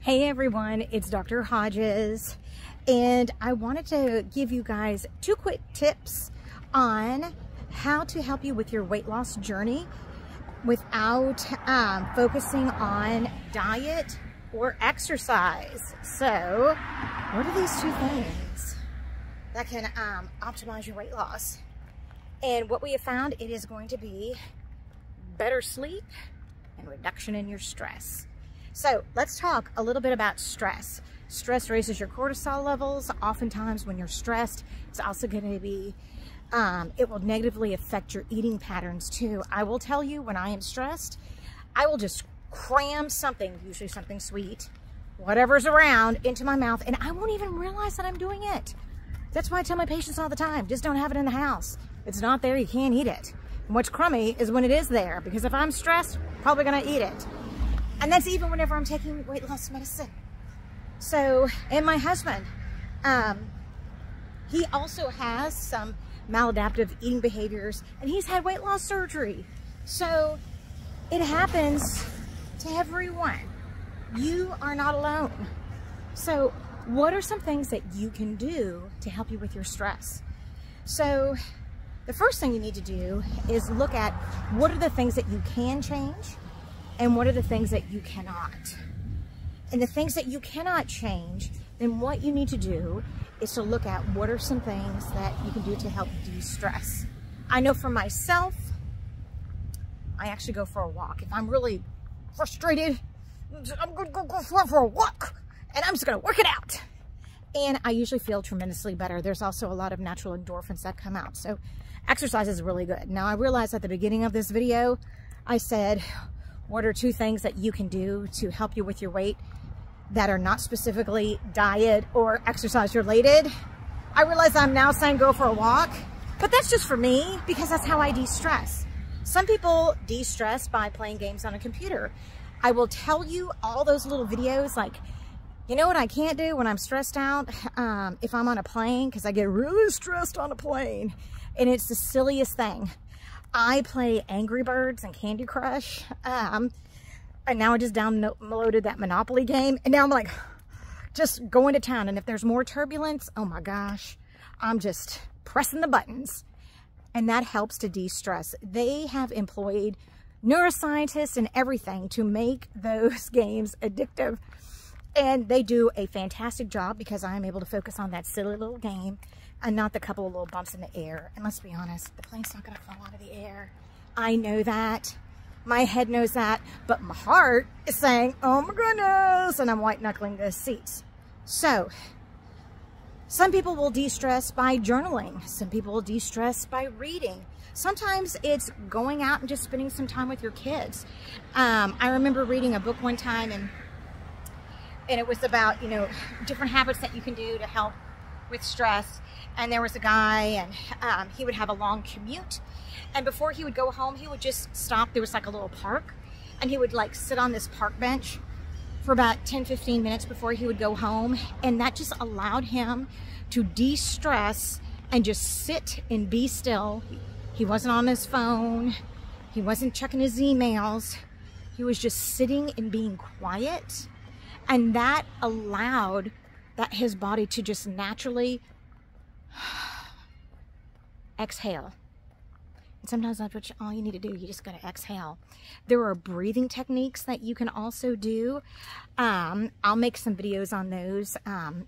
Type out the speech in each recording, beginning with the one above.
Hey everyone, it's Dr. Hodges, and I wanted to give you guys 2 quick tips on how to help you with your weight loss journey without focusing on diet or exercise. So, what are these 2 things that can optimize your weight loss? And what we have found, it is going to be better sleep and reduction in your stress. So let's talk a little bit about stress. Stress raises your cortisol levels. Oftentimes when you're stressed, it's also going to be, it will negatively affect your eating patterns too. I will tell you, when I am stressed, I will just cram something, usually something sweet, whatever's around, into my mouth, and I won't even realize that I'm doing it. That's why I tell my patients all the time, just don't have it in the house. It's not there, you can't eat it. And what's crummy is when it is there, because if I'm stressed, probably gonna eat it. And that's even whenever I'm taking weight loss medicine. So, and my husband, he also has some maladaptive eating behaviors, and he's had weight loss surgery. So it happens to everyone. You are not alone. So what are some things that you can do to help you with your stress? So the first thing you need to do is look at what are the things that you can change and what are the things that you cannot. And the things that you cannot change, then what you need to do is to look at what are some things that you can do to help de-stress. I know for myself, I actually go for a walk. If I'm really frustrated, I'm gonna go for a walk and I'm just gonna work it out. And I usually feel tremendously better. There's also a lot of natural endorphins that come out. So exercise is really good. Now I realized at the beginning of this video, I said, what are 2 things that you can do to help you with your weight that are not specifically diet or exercise related? I realize I'm now saying go for a walk, but that's just for me because that's how I de-stress. Some people de-stress by playing games on a computer. I will tell you all those little videos, like, you know what I can't do when I'm stressed out? If I'm on a plane, because I get really stressed on a plane, and it's the silliest thing. I play Angry Birds and Candy Crush, and now I just downloaded that Monopoly game, and now I'm like, just going to town, and if there's more turbulence, oh my gosh, I'm just pressing the buttons, and that helps to de-stress. They have employed neuroscientists and everything to make those games addictive, and they do a fantastic job because I'm able to focus on that silly little game and not the couple of little bumps in the air. And let's be honest, the plane's not gonna fall out of the air. I know that. My head knows that, but my heart is saying, oh my goodness, and I'm white knuckling the seats. So, some people will de-stress by journaling. Some people will de-stress by reading. Sometimes it's going out and just spending some time with your kids. I remember reading a book one time, and it was about, you know, different habits that you can do to help with stress. And there was a guy, and he would have a long commute, and before he would go home, he would just stop. There was like a little park, and he would like sit on this park bench for about 10-15 minutes before he would go home, and that just allowed him to de-stress and just sit and be still. He wasn't on his phone, he wasn't checking his emails, he was just sitting and being quiet, and that allowed his body to just naturally exhale. And sometimes that's all you need to do. You just gotta exhale. There are breathing techniques that you can also do. I'll make some videos on those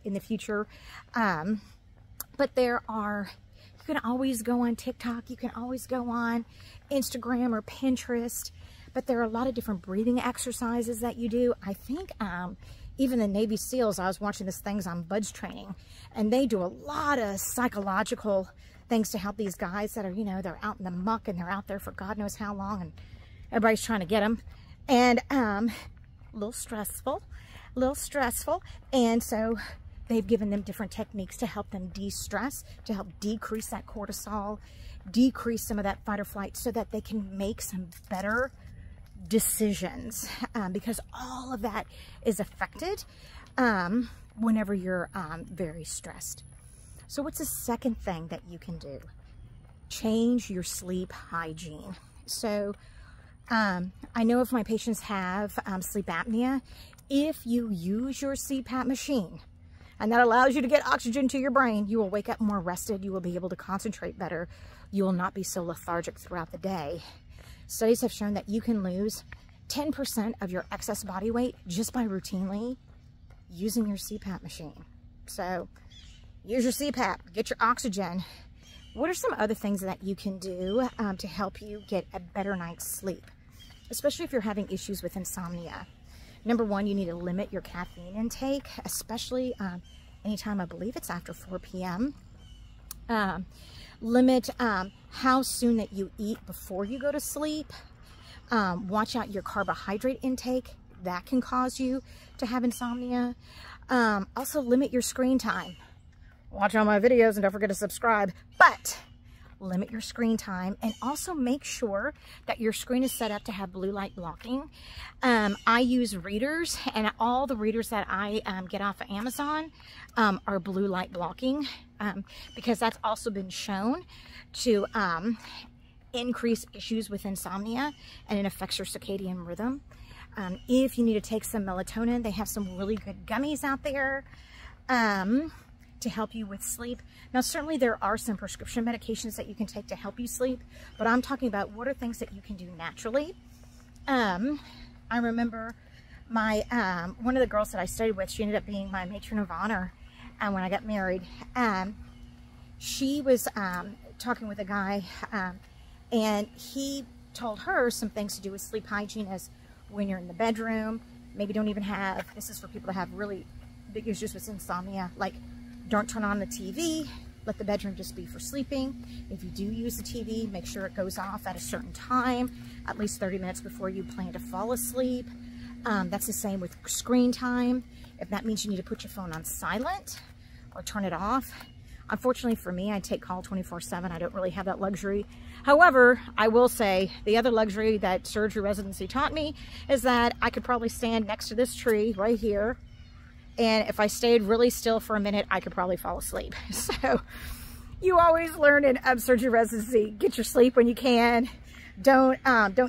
in the future. But there are, you can always go on TikTok, you can always go on Instagram or Pinterest, but there are a lot of different breathing exercises that you do. I think even the Navy SEALs, I was watching this things on Bud's training, and they do a lot of psychological things to help these guys that are, you know, they're out in the muck and they're out there for God knows how long, and everybody's trying to get them. And a little stressful. And so they've given them different techniques to help them de-stress, to help decrease that cortisol, decrease some of that fight or flight, so that they can make some better decisions, because all of that is affected whenever you're very stressed. So what's the second thing that you can do? Change your sleep hygiene. So I know if my patients have sleep apnea, if you use your CPAP machine, and that allows you to get oxygen to your brain, you will wake up more rested, you will be able to concentrate better, you will not be so lethargic throughout the day. Studies have shown that you can lose 10% of your excess body weight just by routinely using your CPAP machine. So use your CPAP, get your oxygen. What are some other things that you can do to help you get a better night's sleep, especially if you're having issues with insomnia? Number one, you need to limit your caffeine intake, especially anytime, I believe it's after 4 p.m. Limit how soon that you eat before you go to sleep. Watch out your carbohydrate intake. That can cause you to have insomnia. Also limit your screen time. Watch all my videos and don't forget to subscribe, but limit your screen time, and also make sure that your screen is set up to have blue light blocking. I use readers, and all the readers that I get off of Amazon are blue light blocking, because that's also been shown to increase issues with insomnia, and it affects your circadian rhythm. If you need to take some melatonin, they have some really good gummies out there to help you with sleep. Now, certainly there are some prescription medications that you can take to help you sleep, but I'm talking about what are things that you can do naturally. I remember my one of the girls that I studied with, she ended up being my matron of honor when I got married. She was talking with a guy, and he told her some things to do with sleep hygiene, as when you're in the bedroom, maybe don't even have, this is for people that have really big issues with insomnia, like don't turn on the TV, let the bedroom just be for sleeping. If you do use the TV, make sure it goes off at a certain time, at least 30 minutes before you plan to fall asleep. That's the same with screen time. If that means you need to put your phone on silent or turn it off. Unfortunately for me, I take call 24/7. I don't really have that luxury. However, I will say the other luxury that surgery residency taught me is that I could probably stand next to this tree right here, and if I stayed really still for a minute, I could probably fall asleep. So you always learn in surgery residency, get your sleep when you can. Don't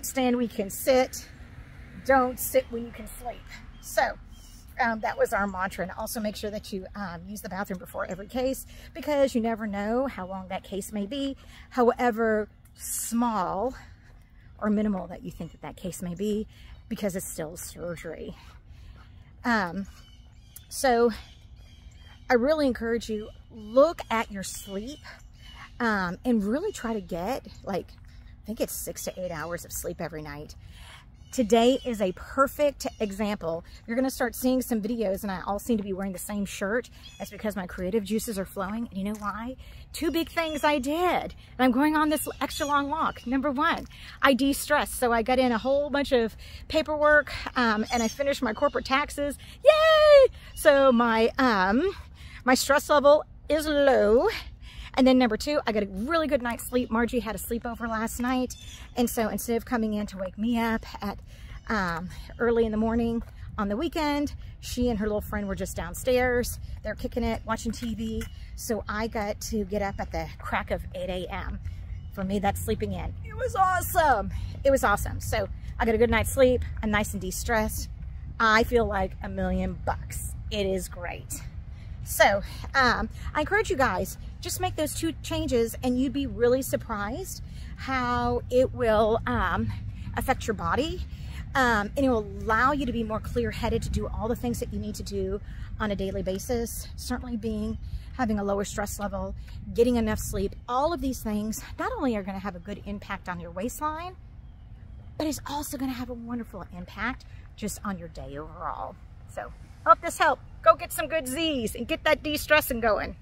stand when you can sit. Don't sit when you can sleep. So that was our mantra. And also make sure that you use the bathroom before every case, because you never know how long that case may be, however small or minimal that you think that that case may be, because it's still surgery. So I really encourage you, look at your sleep and really try to get, like, I think it's 6 to 8 hours of sleep every night. Today is a perfect example. You're going to start seeing some videos, and I all seem to be wearing the same shirt. That's because my creative juices are flowing. And you know why? 2 big things I did. And I'm going on this extra long walk. Number one, I de-stressed. So I got in a whole bunch of paperwork, and I finished my corporate taxes. Yay! So my stress level is low. And then number 2, I got a really good night's sleep. Margie had a sleepover last night. And so instead of coming in to wake me up at early in the morning on the weekend, she and her little friend were just downstairs. They're kicking it, watching TV. So I got to get up at the crack of 8 a.m. For me, that's sleeping in. It was awesome. It was awesome. So I got a good night's sleep. I'm nice and de-stressed. I feel like $1,000,000. It is great. So I encourage you guys, just make those 2 changes and you'd be really surprised how it will affect your body, and it will allow you to be more clear-headed to do all the things that you need to do on a daily basis. Certainly having a lower stress level, getting enough sleep, all of these things not only are going to have a good impact on your waistline, but it's also going to have a wonderful impact just on your day overall. So hope this helped. Go get some good Z's and get that de-stressing going.